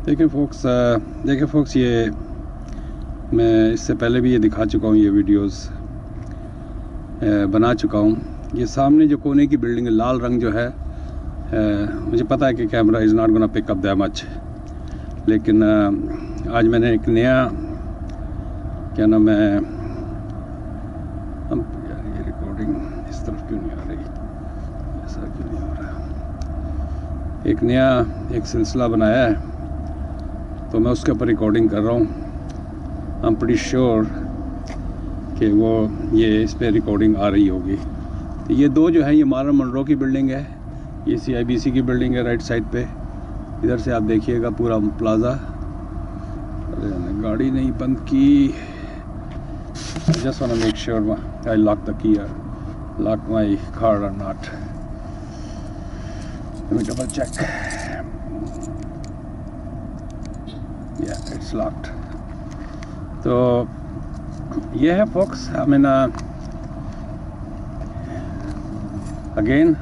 देखिए फोक्स, ये मैं इससे पहले भी ये दिखा चुका हूँ, ये वीडियोस बना चुका हूँ। ये सामने जो कोने की बिल्डिंग है, लाल रंग जो है, मुझे पता है कि camera is not gonna pick up that much, लेकिन आज मैंने एक नया, क्या नाम है, यार ये रिकॉर्डिंग इस तरफ क्यों नहीं आ रही, ऐसा क्यों नहीं हो रहा। एक नया एक सिलसिला बनाया है, तो मैं उसके ऊपर रिकॉर्डिंग कर रहा हूँ। आई एम प्रीटी श्योर कि वो ये इस पर रिकॉर्डिंग आ रही होगी। तो ये दो जो है, ये मार्लन मनरो की बिल्डिंग है, ये CIBC की बिल्डिंग है राइट साइड पे। इधर से आप देखिएगा पूरा प्लाज़ा। अरे गाड़ी नहीं बंद की, just want to make sure I lock the key, lock my car और not, let me double check. Yeah it's locked. तो ये है फोक्स, आई मीन अगेन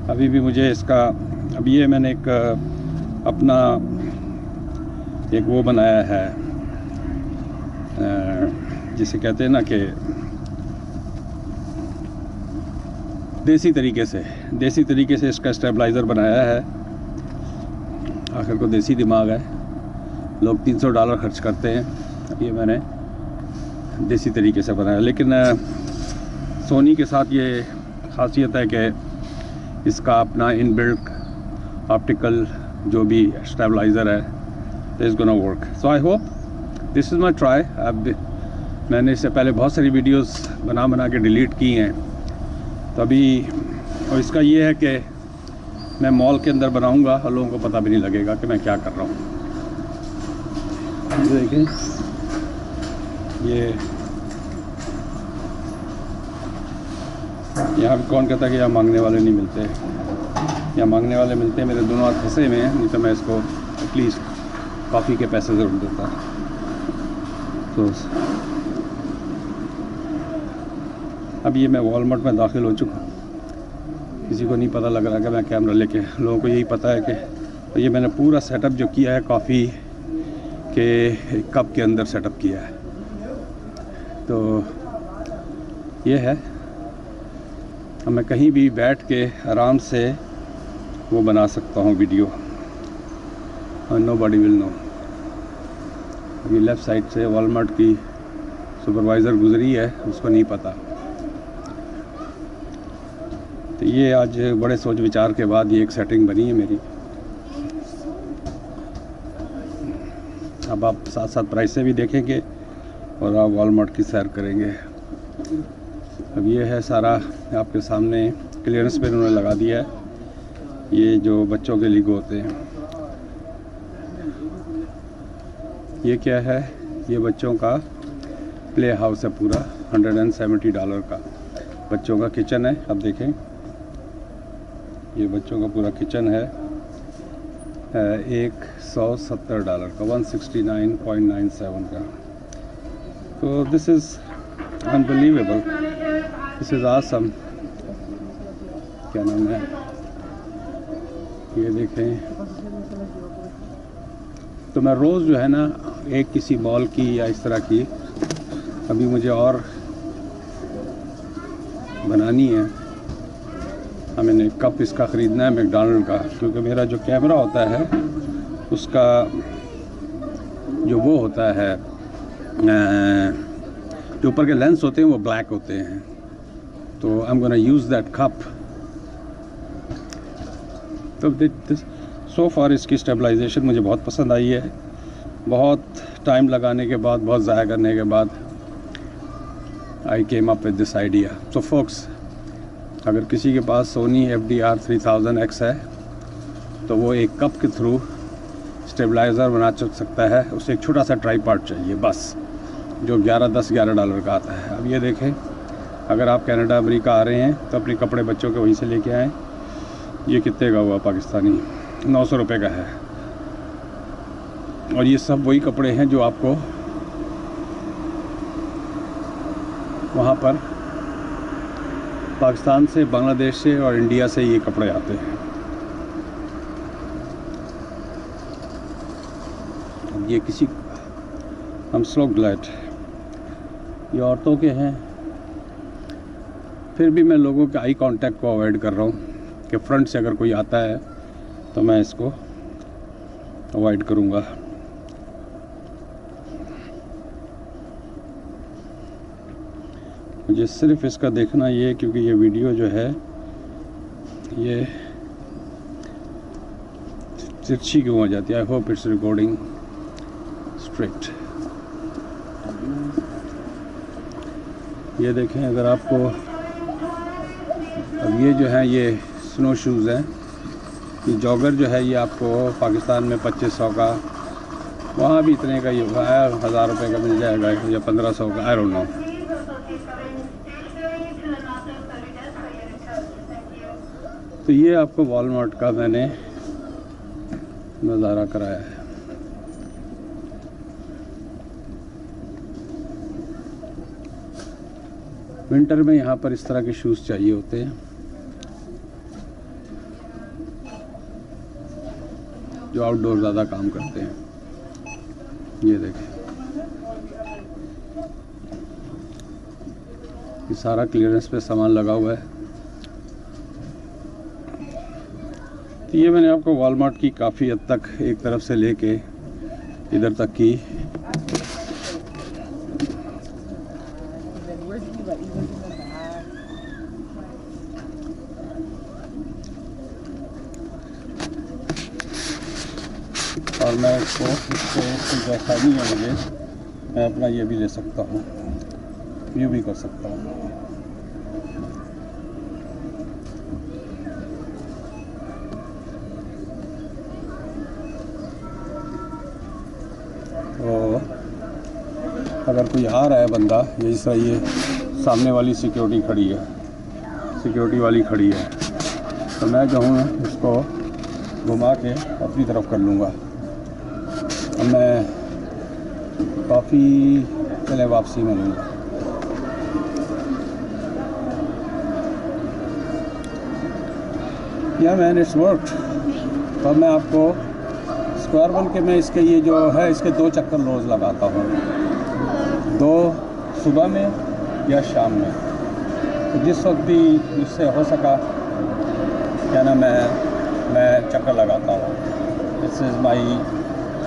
अभी भी मुझे इसका, अब ये मैंने एक अपना एक वो बनाया है, जिसे कहते हैं ना कि देसी तरीके से इसका स्टेबलाइज़र बनाया है। आखिर को देसी दिमाग है, लोग $300 खर्च करते हैं, ये मैंने देसी तरीके से बनाया। लेकिन सोनी के साथ ये खासियत है कि इसका अपना इनबिल्ट ऑप्टिकल जो भी स्टेबलाइज़र है, is gonna work. So I hope this is my try. अब मैंने इससे पहले बहुत सारी वीडियोस बना के डिलीट की हैं, तो अभी और इसका ये है कि मैं मॉल के अंदर बनाऊंगा और लोगों को पता भी नहीं लगेगा कि मैं क्या कर रहा हूँ। देखें, ये यहाँ कौन कहता है कि यहाँ मांगने वाले नहीं मिलते, यहाँ मांगने वाले मिलते हैं। मेरे दोनों हाथ फंसे हुए हैं, नहीं तो मैं इसको एटलीस्ट कॉफ़ी के पैसे ज़रूर देता। तो अब ये मैं वॉलमार्ट में दाखिल हो चुका हूँ, किसी को नहीं पता लग रहा कि मैं कैमरा लेके, लोगों को यही पता है कि तो ये मैंने पूरा सेटअप जो किया है कॉफ़ी के कप के अंदर सेटअप किया है। तो ये है, अब मैं कहीं भी बैठ के आराम से वो बना सकता हूँ वीडियो, और नोबडी विल नो। अभी लेफ़्ट साइड से वॉलमार्ट की सुपरवाइज़र गुजरी है, उसको नहीं पता। तो ये आज बड़े सोच विचार के बाद ये एक सेटिंग बनी है मेरी। अब आप साथ साथ प्राइसें भी देखेंगे और आप वॉलमार्ट की सैर करेंगे। अब ये है सारा आपके सामने, क्लियरेंस पे उन्होंने लगा दिया है, ये जो बच्चों के लिए होते हैं। ये क्या है, ये बच्चों का प्ले हाउस है पूरा, $170 का बच्चों का किचन है। अब देखें, ये बच्चों का पूरा किचन है, $170 का, 169.97 का। तो this is unbelievable, this is awesome. क्या नाम है, ये देखें। तो मैं रोज़ जो है ना एक किसी मॉल की या इस तरह की, अभी मुझे और बनानी है। मैंने कप इसका ख़रीदना है मैकडॉनल्ड का, क्योंकि मेरा जो कैमरा होता है उसका जो वो होता है, जो ऊपर के लेंस होते हैं वो ब्लैक होते हैं। तो आई am gonna use that cup. तो सो फार इसकी स्टेबलाइजेशन मुझे बहुत पसंद आई है। बहुत टाइम लगाने के बाद, बहुत ज़ाया करने के बाद I came up with this idea. So folks, अगर किसी के पास सोनी FDR 3000X है तो वो एक कप के थ्रू स्टेबलाइज़र बना सकता है। उसे एक छोटा सा ट्राइपॉड चाहिए बस, जो $11 का आता है। अब ये देखें, अगर आप कनाडा अमेरिका आ रहे हैं तो अपने कपड़े बच्चों के वहीं से लेके आएँ। ये कितने का हुआ पाकिस्तानी, 900 रुपये का है। और ये सब वही कपड़े हैं जो आपको वहाँ पर पाकिस्तान से, बांग्लादेश से और इंडिया से ये कपड़े आते हैं। ये किसी I'm so glad ये औरतों के हैं। फिर भी मैं लोगों के आई कांटेक्ट को अवॉइड कर रहा हूँ कि फ्रंट से अगर कोई आता है तो मैं इसको अवॉइड करूँगा। मुझे सिर्फ इसका देखना ये, क्योंकि ये वीडियो जो है ये तिरछी क्यों हो जाती है। I hope it's recording straight. ये देखें, अगर आपको अब ये जो है ये स्नो शूज़ हैं, ये जॉगर जो है ये आपको पाकिस्तान में 2500 का, वहाँ भी इतने का ये 1000 रुपये का मिल जाएगा या 1500 का, आई डोंट नो। तो ये आपको वॉलमार्ट का मैंने नज़ारा कराया है। विंटर में यहाँ पर इस तरह के शूज़ चाहिए होते हैं जो आउटडोर ज़्यादा काम करते हैं। ये देखें, ये सारा क्लियरेंस पे सामान लगा हुआ है। तो ये मैंने आपको वॉलमार्ट की काफ़ी हद तक एक तरफ से लेके इधर तक की और मैं इसको जैसा नहीं है मुझे, मैं अपना ये भी ले सकता हूँ, ये भी कर सकता हूँ। तो अगर कोई आ रहा है बंदा, जैसा ये सामने वाली सिक्योरिटी खड़ी है, सिक्योरिटी वाली खड़ी है, तो मैं जो हूँ इसको घुमा के अपनी तरफ कर लूँगा। अब मैं काफ़ी पहले वापसी में लूँगा। या मैंने इट्स वर्क। तो मैं आपको स्क्वायर वन के मैं इसके ये जो है इसके 2 चक्कर रोज़ लगाता हूँ, 2 सुबह में या शाम में। तो जिस वक्त भी इससे हो सका क्या ना मैं चक्कर लगाता हूँ। This is my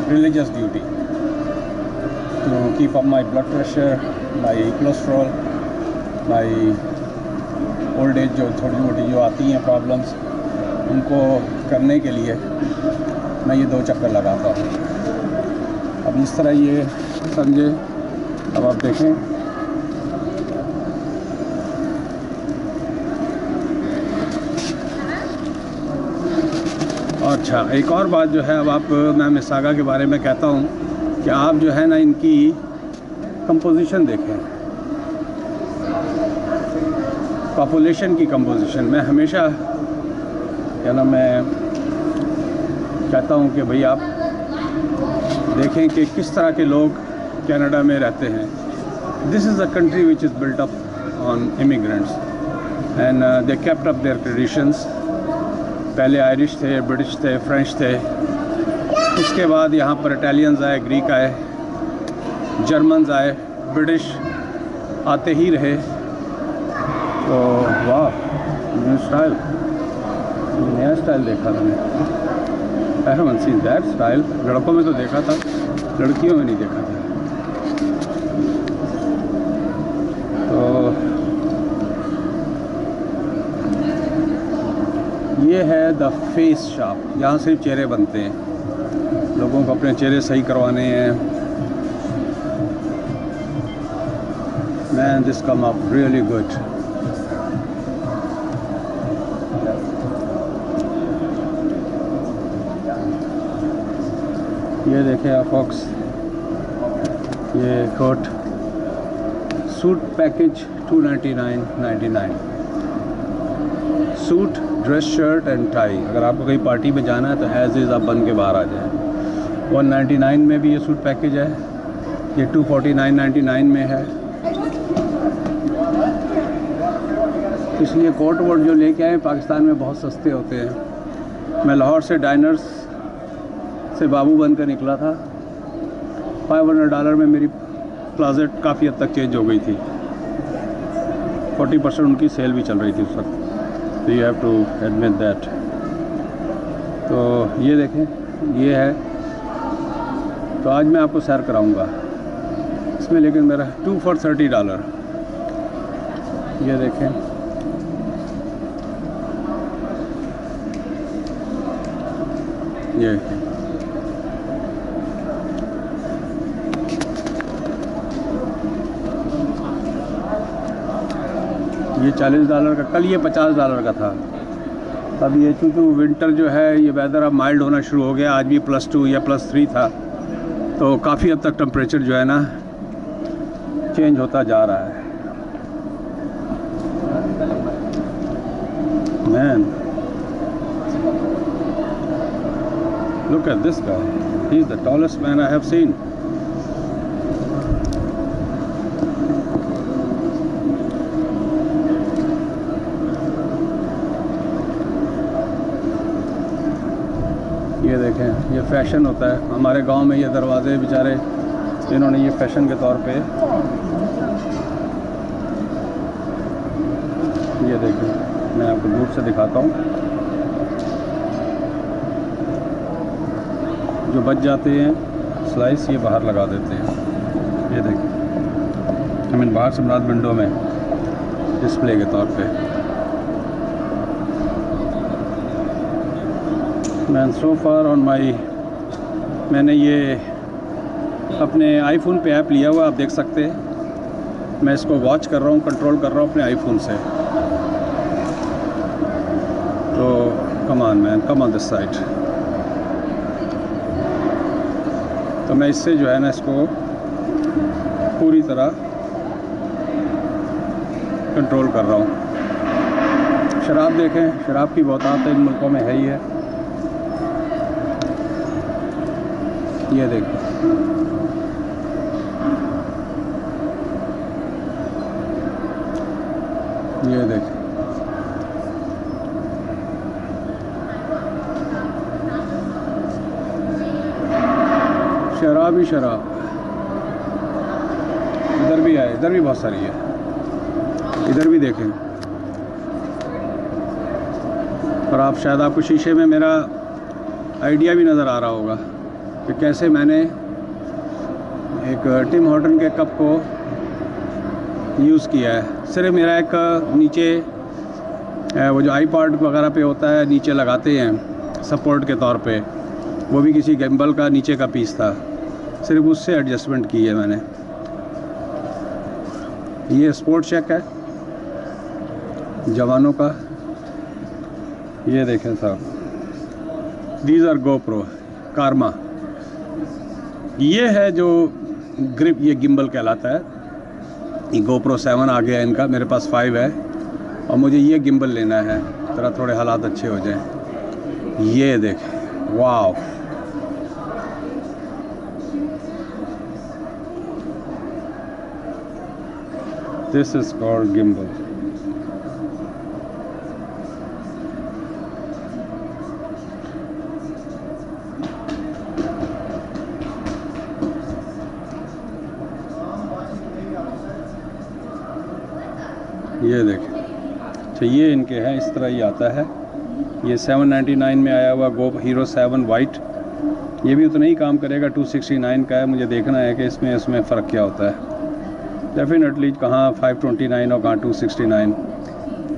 religious duty to keep up my blood pressure, my cholesterol, my old age जो थोड़ी मोटी जो आती हैं प्रॉब्लम्स, उनको करने के लिए मैं ये 2 चक्कर लगाता हूँ। अब इस तरह ये समझे। अब आप देखें, अच्छा एक और बात जो है, अब आप मैं मिसागा के बारे में कहता हूँ कि आप जो है ना इनकी कंपोजिशन देखें, पॉपुलेशन की कंपोजिशन। मैं हमेशा क्या ना मैं कहता हूँ कि भाई आप देखें कि किस तरह के लोग कनाडा में रहते हैं। This is a country which is built up on immigrants and they kept up their traditions. पहले आयरिश थे, ब्रिटिश थे, फ्रेंच थे, उसके बाद यहाँ पर इटालियंस आए, ग्रीक आए, जर्मन्स आए, ब्रिटिश आते ही रहे। तो वाह, न्यू स्टाइल, नया स्टाइल देखा था मैंने। I haven't seen that style. लड़कों में तो देखा था, लड़कियों में नहीं देखा था। तो ये है द फेस शॉप, यहाँ सिर्फ चेहरे बनते हैं, लोगों को अपने चेहरे सही करवाने हैं। Man this come up really good. ये देखें आप फॉक्स, ये coat suit package 299.99। Suit, dress, shirt and tie. अगर आपको कहीं पार्टी में जाना है तो एज इज़ आप बन के बाहर आ जाए। 199 में भी ये सूट पैकेज है, ये 249.99 में है। इसलिए कोट वोट जो लेके आए पाकिस्तान में बहुत सस्ते होते हैं। मैं लाहौर से डाइनर्स से बाबू बनकर निकला था, $500 में मेरी क्लोजेट काफ़ी हद तक चेंज हो गई थी। 40% उनकी सेल भी चल रही थी उस वक्त, तो you have to admit that. तो ये देखें, ये है। तो आज मैं आपको सैर कराऊंगा इसमें, लेकिन मेरा 2 for $30। ये देखें, ये $40 का, कल ये $50 का था। अब ये चूँकि विंटर जो है, ये वेदर अब माइल्ड होना शुरू हो गया, आज भी +2 या +3 था, तो काफ़ी हद तक टेम्परेचर जो है ना चेंज होता जा रहा है। Man, look at this guy, he is the tallest man I have seen. ये देखें, ये फैशन होता है हमारे गांव में। ये दरवाजे बेचारे इन्होंने ये फैशन के तौर पे, ये देखें, मैं आपको दूर से दिखाता हूँ। जो बच जाते हैं स्लाइस, ये बाहर लगा देते हैं। ये देखें, I mean बाहर से मुराद विंडो में डिस्प्ले के तौर पे। Man so far on my, मैंने ये अपने आईफोन पे ऐप लिया हुआ, आप देख सकते हैं। मैं इसको वॉच कर रहा हूँ, कंट्रोल कर रहा हूँ अपने आईफोन से। तो come on man, come on this side. तो मैं इससे जो है ना, इसको पूरी तरह कंट्रोल कर रहा हूँ। शराब देखें, शराब की बहुतात इन मुल्कों में है ही है। ये देखो, ये देखो, शराब ही शराब। इधर भी है, इधर भी बहुत सारी है, इधर भी देखें। और आप शायद, आपको शीशे में मेरा आइडिया भी नज़र आ रहा होगा कि कैसे मैंने एक टिम हॉर्टन के कप को यूज़ किया है। सिर्फ मेरा एक नीचे वो जो आईपॉड वगैरह पे होता है, नीचे लगाते हैं सपोर्ट के तौर पे, वो भी किसी गिम्बल का नीचे का पीस था, सिर्फ उससे एडजस्टमेंट की है मैंने। ये स्पोर्ट चेक है जवानों का। ये देखें साहब, दीज आर GoPro कारमा। ये है जो ग्रिप, ये गिम्बल कहलाता है। ये GoPro 7 आ गया इनका, मेरे पास 5 है और मुझे ये गिम्बल लेना है, जरा थोड़े हालात अच्छे हो जाएं। ये देखें, वाव, दिस इज कॉल्ड गिम्बल। ये देखें, अच्छा ये इनके हैं, इस तरह ही आता है। ये 799 में आया हुआ हीरो 7 वाइट, ये भी उतना ही काम करेगा। 269 का है। मुझे देखना है कि इसमें फ़र्क क्या होता है। डेफिनेटली कहाँ 529 और कहाँ 269,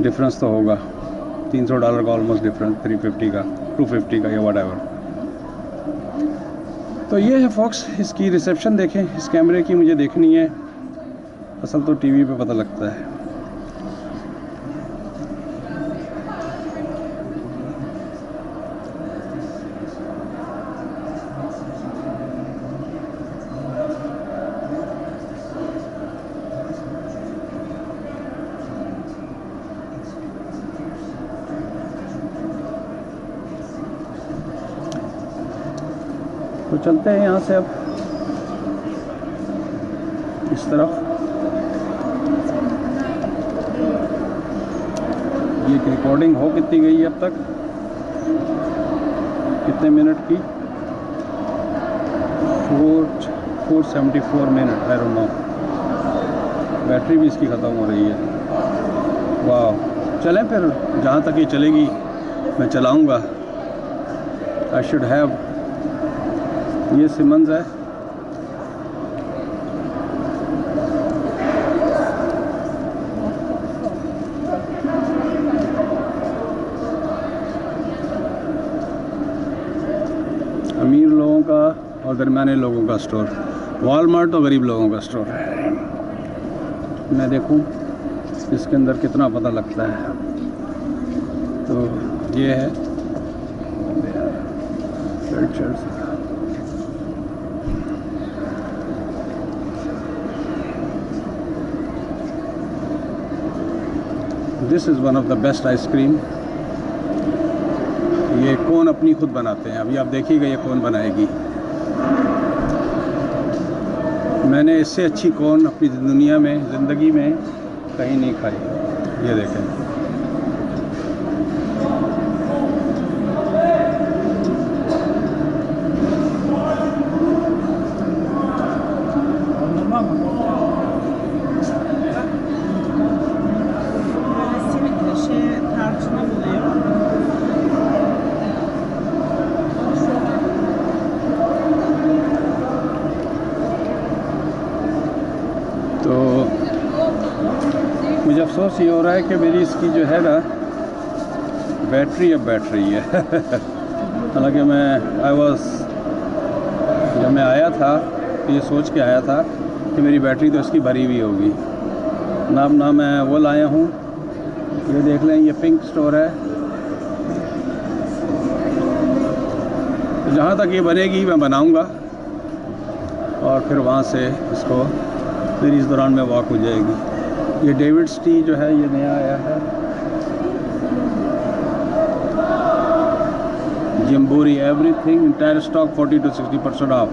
डिफरेंस तो होगा। $300 का ऑलमोस्ट डिफरेंस, 350 का, 250 का या व्हाटएवर। तो ये है फॉक्स, इसकी रिसेप्शन देखें इस कैमरे की, मुझे देखनी है। असल तो टीवी पे पता लगता है। तो चलते हैं यहाँ से अब इस तरफ। ये रिकॉर्डिंग हो कितनी गई है अब तक, कितने मिनट की? 474 minute, I don't know. Battery भी इसकी ख़त्म हो रही है। वाह, चलें फिर, जहाँ तक ये चलेगी मैं चलाऊँगा। आई शुड हैव, ये सिमंस है। अमीर लोगों का और दरमियाने लोगों का स्टोर। वॉलमार्ट तो गरीब लोगों का स्टोर है। मैं देखूं इसके अंदर कितना पता लगता है। तो ये है this is one of the best ice cream. ये कोन अपनी खुद बनाते हैं। अभी आप देखिएगा ये कौन बनाएगी। मैंने इससे अच्छी कोन अपनी दुनिया में, ज़िंदगी में कहीं नहीं खाई। ये देखें, तो मुझे अफसोस ये हो रहा है कि मेरी इसकी जो है ना बैटरी अब बैठ रही है। हालांकि जब मैं आया था तो ये सोच के आया था कि मेरी बैटरी तो इसकी भरी हुई होगी। ना मैं वो लाया हूँ। ये देख लें, ये पिंक स्टोर है। जहाँ तक ये बनेगी मैं बनाऊँगा और फिर वहाँ से इसको फिर इस दौरान में वॉक हो जाएगी। ये डेविड्स टी जो है ये नया आया है। Gymboree everything entire stock 40 to 60% off.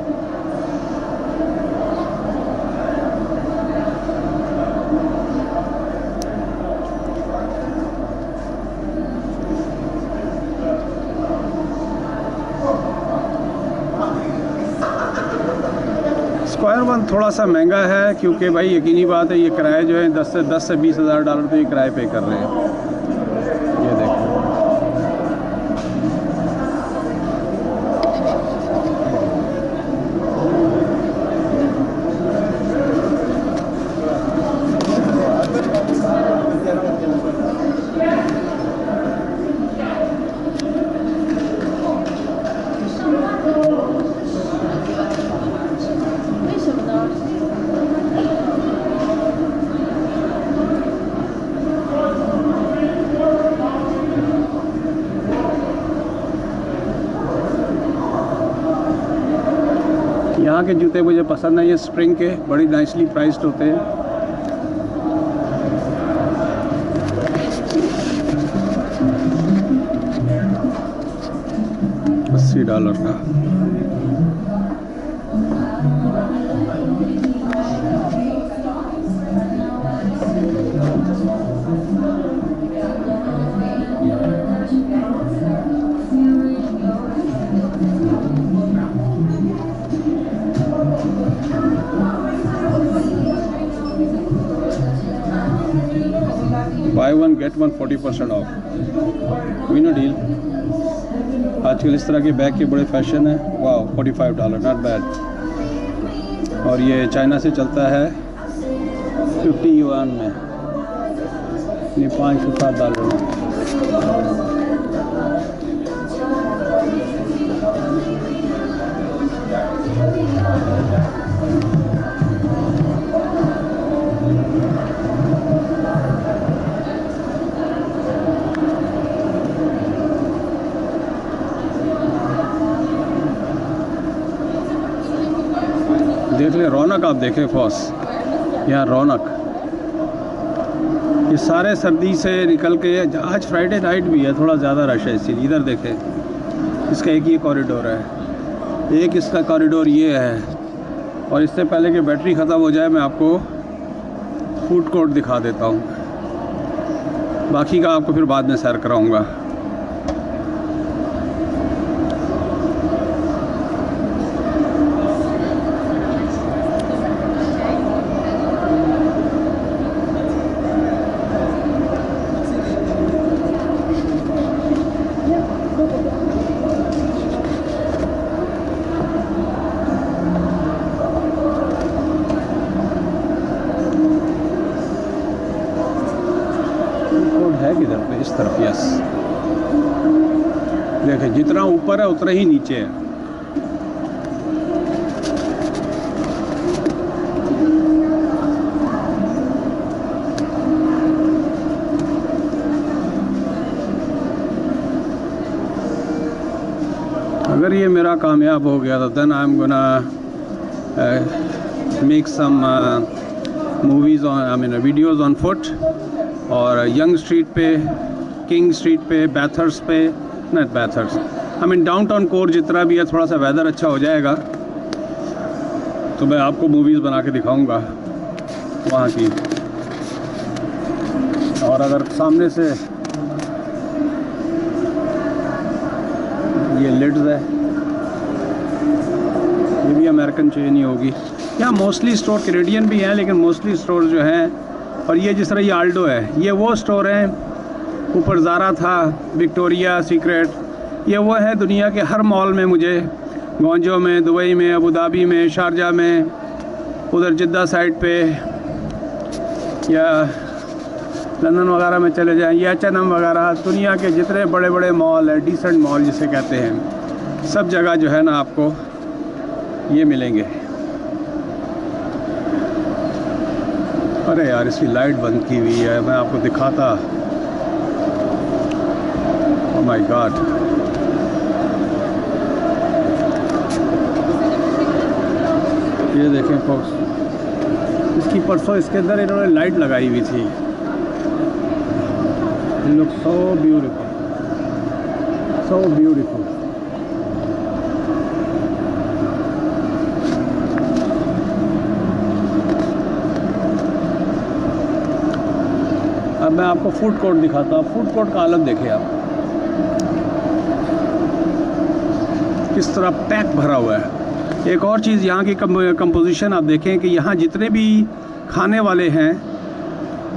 Square one थोड़ा सा महंगा है क्योंकि भाई यकीनी बात है ये किराए जो है 10 से 20 हज़ार डॉलर तो ये किराए पे कर रहे हैं। ये देखो, यहाँ के जूते मुझे पसंद है। ये स्प्रिंग के बड़ी नाइसली प्राइस्ड होते हैं। $80 का। Buy one get one 40% off. विनो डील। आजकल इस तरह के बैग के बड़े फैशन है। वाह, $45, नॉट बैड। और ये चाइना से चलता है 50 युआन में, ये $5 में। देख ले रौनक, आप देखें फॉस, यहाँ रौनक। ये सारे सर्दी से निकल के, आज फ्राइडे नाइट भी है, थोड़ा ज़्यादा रश है इसीलिए। इधर देखें, इसका एक ही कॉरिडोर है, एक इसका कॉरिडोर ये है। और इससे पहले कि बैटरी ख़त्म हो जाए मैं आपको फूड कोर्ट दिखा देता हूँ। बाकी का आपको फिर बाद में सैर कराऊँगा। इस तरफ, यस। देखिए जितना ऊपर है उतना ही नीचे है। अगर ये मेरा कामयाब हो गया तो then I am gonna make some movies on, I mean videos on foot, और यंग स्ट्रीट पे, किंग स्ट्रीट पे, बैथर्स पे, not Bathurst, I mean downtown core जितना भी है, थोड़ा सा वेदर अच्छा हो जाएगा तो मैं आपको मूवीज़ बना के दिखाऊंगा वहाँ की। और अगर सामने से ये लिड्स है, ये भी अमेरिकन चेन ही होगी। यहाँ मोस्टली स्टोर कैनेडियन भी हैं, लेकिन मोस्टली स्टोर जो हैं, और ये जिस तरह ये आल्डो है, ये वो स्टोर हैं। ऊपर ज़ारा था, विक्टोरिया सीक्रेट, ये वो है दुनिया के हर मॉल में मुझे, गौंजो में, दुबई में, अबू धाबी में, शारजा में, उधर जिद्दा साइड पे, या लंदन वगैरह में चले जाएं, या H&M वगैरह, दुनिया के जितने बड़े बड़े मॉल है, डिसेंट मॉल जिसे कहते हैं, सब जगह जो है ना आपको ये मिलेंगे। अरे यार इसकी लाइट बंद की हुई है, मैं आपको दिखाता। ओह माय गॉड, ये देखें फोक्स, इसकी परसों इसके अंदर इन्होंने लाइट लगाई हुई थी। It looks so beautiful, so beautiful. अब मैं आपको फूड कोर्ट दिखाता हूँ। फूड कोर्ट का हालत देखिए आप, किस तरह पैक भरा हुआ है। एक और चीज़, यहाँ की कंपोजिशन आप देखें कि यहाँ जितने भी खाने वाले हैं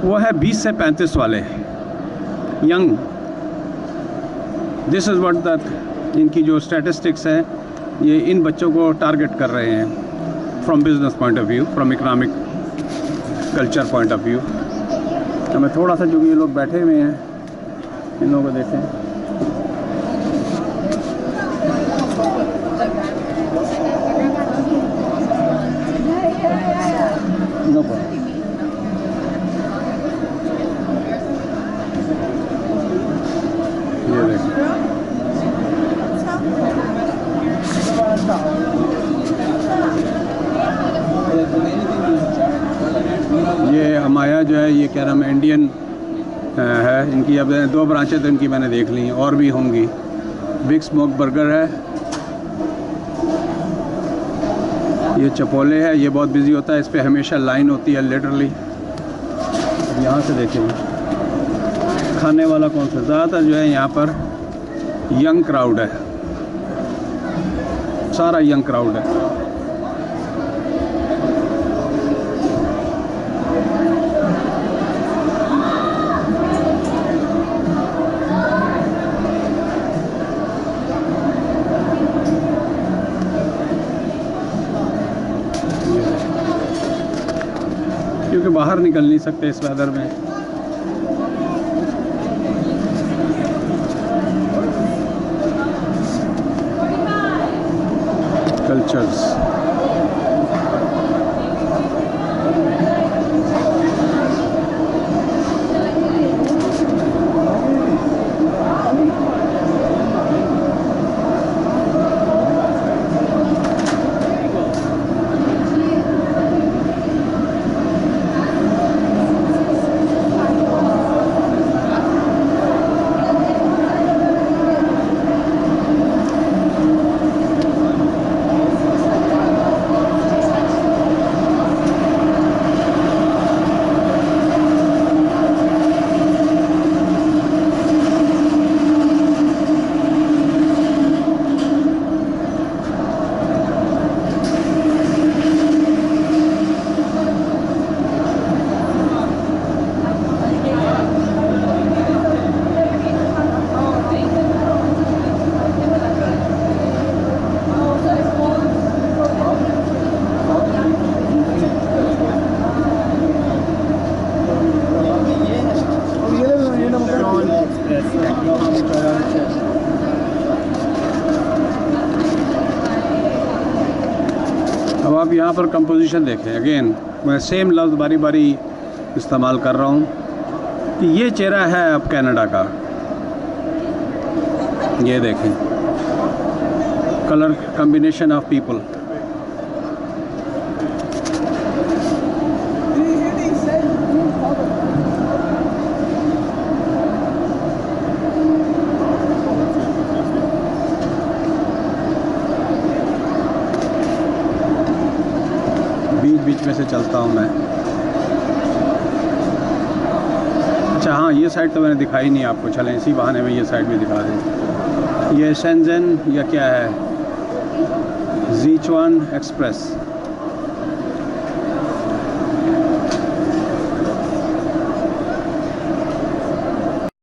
वो है 20 से 35 वाले young. This is what that, इनकी जो स्टैटिस्टिक्स है ये इन बच्चों को टारगेट कर रहे हैं from business point of view, from economic culture point of view. हमें थोड़ा सा, जो ये लोग बैठे हुए हैं इन लोगों को देखें, नो प्रॉब्लम। ये देखें, ये अमाया जो है, ये क्या नाम है, इंडियन है। इनकी अब 2 ब्रांचें तो इनकी मैंने देख ली, और भी होंगी। बिग स्मोक बर्गर है, ये चपोले है, ये बहुत बिजी होता है, इस पे हमेशा लाइन होती है लिटरली। यहाँ से देखिए खाने वाला कौन सा, ज़्यादातर जो है यहाँ पर यंग क्राउड है, सारा यंग क्राउड है। क्योंकि बाहर निकल नहीं सकते इस वेदर में। कल्चर्स, आप यहाँ पर कंपोजिशन देखें। अगेन मैं सेम लफ्ज़ बारी बारी इस्तेमाल कर रहा हूँ कि ये चेहरा है अब कनाडा का। ये देखें कलर कॉम्बिनेशन ऑफ पीपल। बीच बीच में से चलता हूँ मैं। अच्छा हाँ, ये साइड तो मैंने दिखाई नहीं आपको, चलें इसी बहाने में ये साइड भी दिखा दें। ये शेंजन या क्या है, ज़ीचुआन एक्सप्रेस।